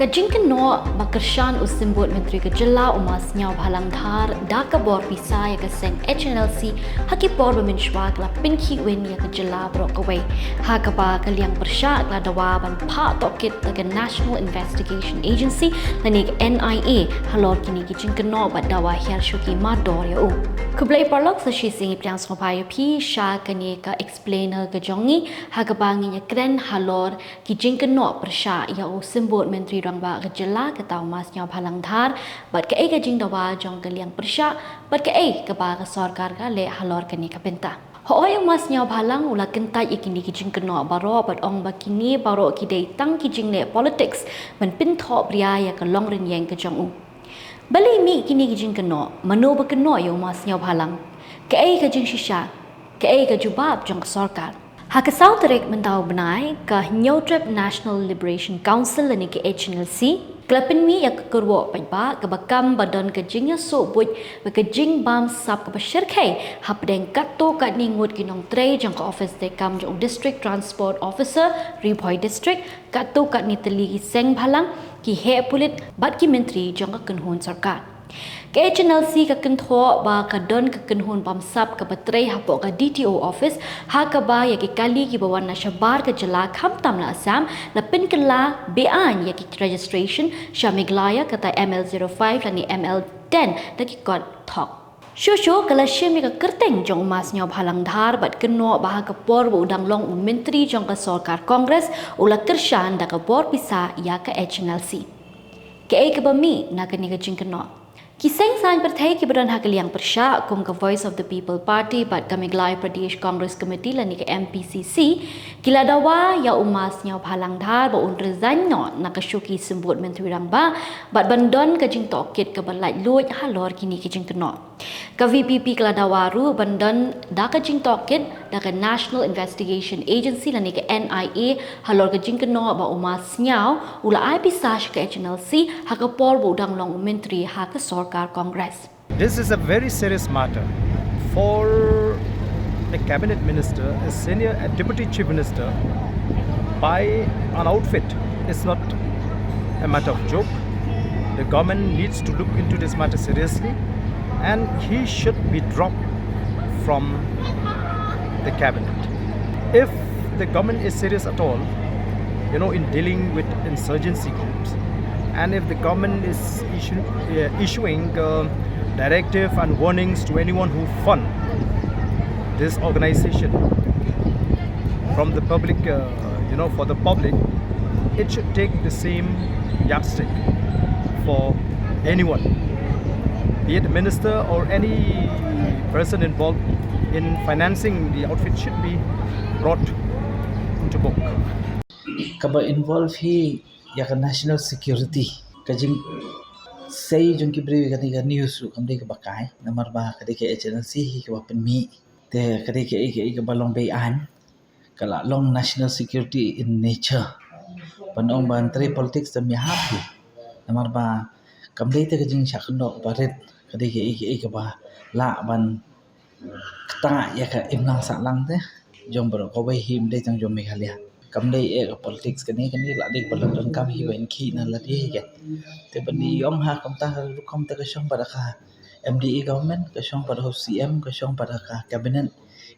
Ka jingkynnoh kyrshan symbud myntri ka jylla Sniawbhalang Dhar da ka bor pisa ya ka seng HNLC haki bor mynshuwa kla pynkhih wen ya ka jylla baroh kawei ha ka ba ka liang persya kla dawa ban pa tokit ta ka National Investigation Agency lanik NIA halor kini ki jingkynnoh ba dawa hiar shuki ma dor ya u Kublai parlok sa shising iplyang sopaya pi sha kani ka explainer ka jongi ha ka bangi ya kren halor ki jingkynnoh persya ya u symbud myntri rang ba ka jylla ka taw Sniawbhalang Dhar bat ka ka jing dawa jong ka liang persya bat ka ka ba ka sorkar ka le halor kani ka benta Hoy Sniawbhalang ula kentai ikini ki jingkynnoh baroh bat ong ba kini baroh ki dei tang ki jingle politics men pynkhih pria ya ka long ren yang ka jong u Balei mi kini ki jingkynnoh Mano ba kynnoh yo Sniawbhalang Kaei ka jingshisha Kaei ka jubab jong sorkar Hakasau terik mentau benai ka Trip National Liberation Council lani ke HNLC Kelapin mi ya kekerwo paiba ke bakam badan ke jingnya so buj ke jing bam sap ke syirkai hapdeng katto kat ningut kinong trei jong ke office de kam jong district transport officer Ribhoi district katto kat ni teli seng bhalang ki he pulit bat ki mentri jong ke kenhun sarkar Ke HNLC ka kentho ba ka don ka kenhun pamsap ka batrei hapo ka DTO office ha ka ba ya ki kali ki bawan na shabar ka jylla kham tam la Assam la pin kala bean ya ki registration shamiglaya ka ta ML05 lani ML10 da ki got thok Shusho kala shemi ka kerteng jong Sniawbhalang Dhar bat kynnoh bah ka por bu udang long myntri jong ka sorkar Congress ula kyrshan da ka bor pisa ya ka HNLC Kaei ka ba mi na kani ka jingkynnoh Kiseng sign perthai ki badan hak liang persya kum ka Voice of the People Party bat Kamiglai Pradesh Congress Committee lani ke MPCC kila dawa ya Sniawbhalang Dhar ba un resign no na ka syuki symbud menteri rang ba bat bandon ka jing tokit ka balai luit halor kini ki jingkynnoh ka VPP kila dawa ru bandon da ka jing tokit da ka National Investigation Agency lani ke NIA halor ka jingkynnoh ba Sniaw ula ai pisah ka HNLC ha ka por bu dang long menteri ha ka Congress. This is a very serious matter for a cabinet minister, a deputy chief minister, by an outfit. It's not a matter of joke. The government needs to look into this matter seriously, and he should be dropped from the cabinet. If the government is serious at all, in dealing with insurgency groups, and if the government is issuing directive and warnings to anyone who fund this organization from the public, for the public, it should take the same yardstick for anyone, be it a minister or any person involved in financing the outfit should be brought to book. Kaba involve hi ya ka national security kajing say jong ki brevi kani ka news ru kamde ka bakai namar ba kade ke HNLC hi ka wapen mi te kade ke balong bay an kala long national security in nature panong ban three politics tam ya happy namar ba kamde te kajing syakno baret kade ke ba la ban kta ya ka imnang salang te jong baroh kawei him de jang jong Meghalaya kamdei politics kani la dik balan kam hi pynkhih na la di ke te bani yom ha kam ta kom ta ka shong pada ka MDE government ka shong pada CM ka shong pada ka cabinet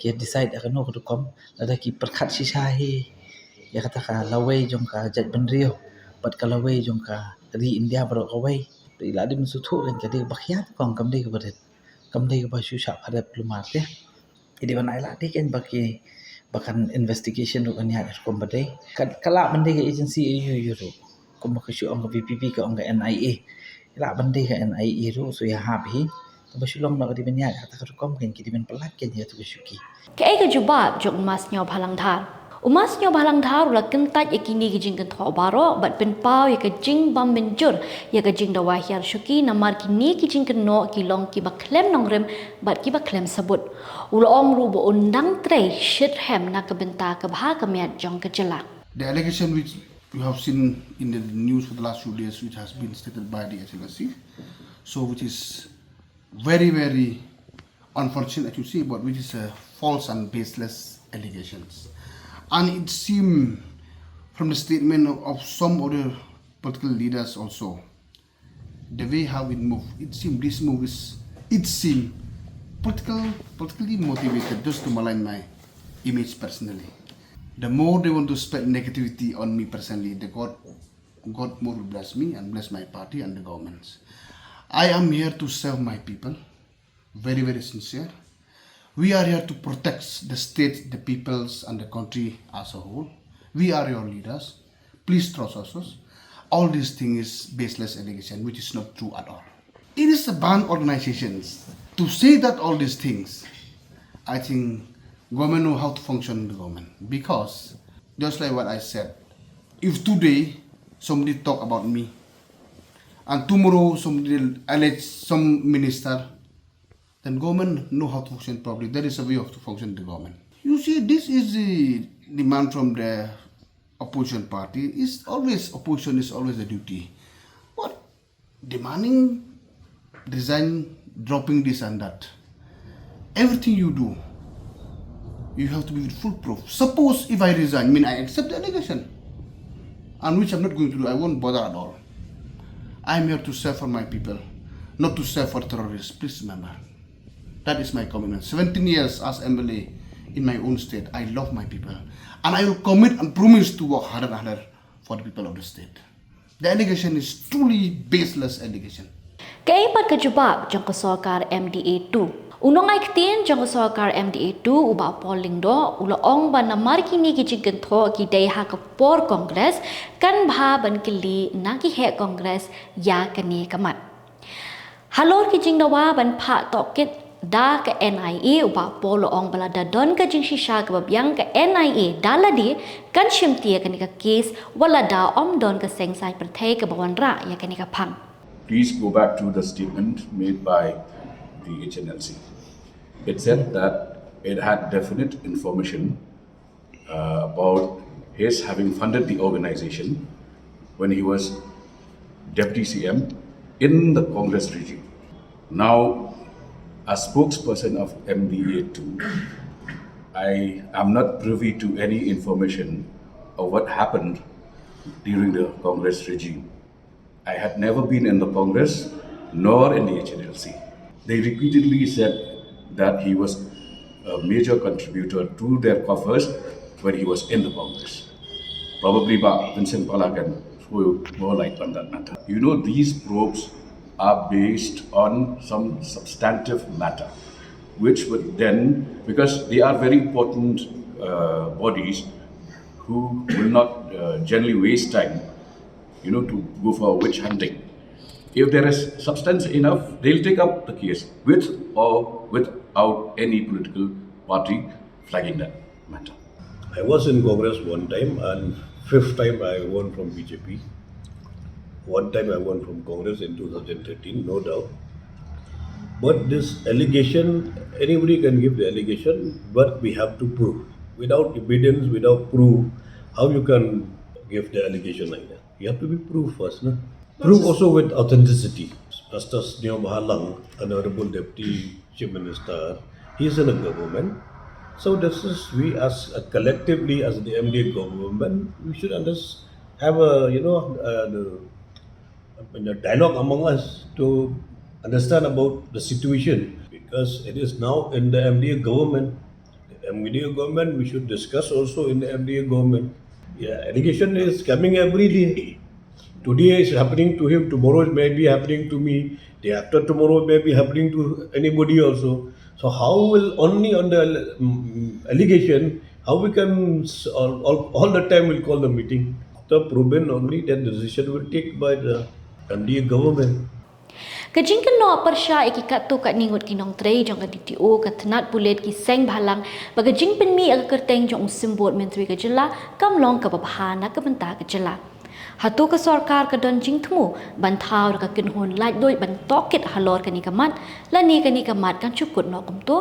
ke decide ka no ka kom la ki perkhat shisha hi ya kata ka lawei jong ka jaj bandrio pat ka lawei jong ka ri India baroh kawei ri la di musu thu kan ka di bakhyat kong kamdei ka badet kamdei ka ba shu sha khadat lumar ke idi banai la dik en baki bahkan investigation ru kan ya kom badai kala bande ke agency eu ru kom ka shu ong VPP ka ong NIA la bande ka NIA ru so ya habi ba shulong na di banya ta ka kom kan ki di ben pelat ke ya tu shuki Kaei ka jubab jong Sniawbhalang Dhar Sniawbhalang Dhar ula kentat ikini ki jingkynnoh baroh bat pen pau ya ka jing bam menjur ya ka jing dawa hiar shuki namar kini ki jingkynnoh ki long ki baklem nongrem bat ki baklem sabut ula ong ru bo undang trei shithem na ka benta ka bha ka miat jong ka jylla The allegation which you have seen in the news for the last few days, which has been stated by the HNLC, so which is very, very unfortunate to see, but which is false and baseless allegations. And it seems from the statement of some of the political leaders also, the way how it moved, it seemed this move is, it seemed politically motivated just to malign my image personally. The more they want to spread negativity on me personally, God more will bless me and bless my party and the governments. I am here to serve my people, very, very sincere. We are here to protect the state, the peoples and the country as a whole. We are your leaders. Please trust us. All these things is baseless allegation, which is not true at all. It is a banned organizations. To say that all these things, I think government know how to function in the government. Because, just like what I said, if today somebody talk about me, and tomorrow somebody allege some minister, then government know how to function properly. There is a way of to function in the government. You see, this is the demand from the opposition party. Opposition is always a duty. But demanding, resign, dropping this and that. Everything you do, you have to be with full proof. Suppose if I resign, I accept the allegation, and which I'm not going to do, I won't bother at all. I'm here to serve for my people, not to serve for terrorists. Please remember. That is my commitment. 17 years as MLA in my own state. I love my people. And I will commit and promise to work harder and harder for the people of the state. The allegation is truly baseless allegation. Kaei pat ke jubab jong sorkar MDA 2. Unong ay ktin jong sorkar MDA 2 uba polling do ulo ong ban na markini ki jingkynnoh ki day ha ka por Congress kan bha ban kili na ki he Congress ya kani kamat. Halor ki jingkynnoh ban pha tokit da ke NIA uba polo ong bala da don ka jingshisha ka babyang ka NIA dala di kan shimtia kani ka case wala da om don ka seng sai perthai ka bawan ra ya kani ka phang. Please go back to the statement made by the HNLC. It said that it had definite information about his having funded the organization when he was Deputy CM in the Congress regime. Now, as spokesperson of MDA2, I am not privy to any information of what happened during the Congress regime. I had never been in the Congress nor in the HNLC. They repeatedly said that he was a major contributor to their coffers when he was in the Congress. Probably Vincent Pala can throw more light on that matter. You know, these probes are based on some substantive matter, which would then, because they are very important bodies who will not generally waste time, to go for witch hunting. If there is substance enough, they'll take up the case with or without any political party flagging that matter. I was in Congress one time, and fifth time I won from BJP. One time I won from Congress in 2013, no doubt. But this allegation, anybody can give the allegation, but we have to prove. Without evidence, without proof, how you can give the allegation like that? You have to be proof first. No? Proof also with authenticity. Mr. Sniawbhalang, Honorable Deputy Chief Minister, he is in the government. So this is, we as collectively as the MDA government, we should have a dialogue among us to understand about the situation, because it is now in the MDA government. The MDA government, we should discuss also in the MDA government. Yeah, allegation is coming every day. Today is happening to him, tomorrow it may be happening to me, day after tomorrow it may be happening to anybody also. So how will only on the allegation, how we can all the time we'll call the meeting. After proven only, then the decision will take by the MDA government. Ka jingkynnoh persya ikikat tu kat ningut kinong trei jong ka DTO ka tenat bulet ki seng bhalang baga jing penmi aga kerteng jong symbud myntri ka jylla kamlong ka babhana ka benta ka jylla. Hatu ka sorkar ka don jing tmu banthau ka kinhon laj doi ban tokit halor ka ni kamat lani ka ni kamat kan cukut no kum tu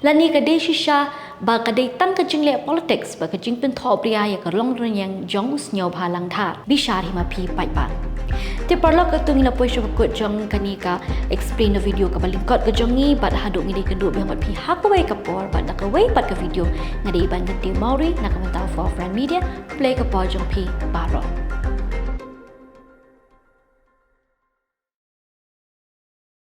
lani ka jingshisha ba ka dei tan ka jingle politics ba ka jing pen tho priya ya ka long yang jong Sniawbhalang Dhar bishar hima phi pai ba. Te parlok ka tungi la poisho ko jong kanika explain the video ka balingkot ka jongi bat haduk ngi ka du biang bat phi hakawei ka por bat ka wei pat ka video ngadi ban ganti mauri na komentar for friend media play ka por jong phi baroh.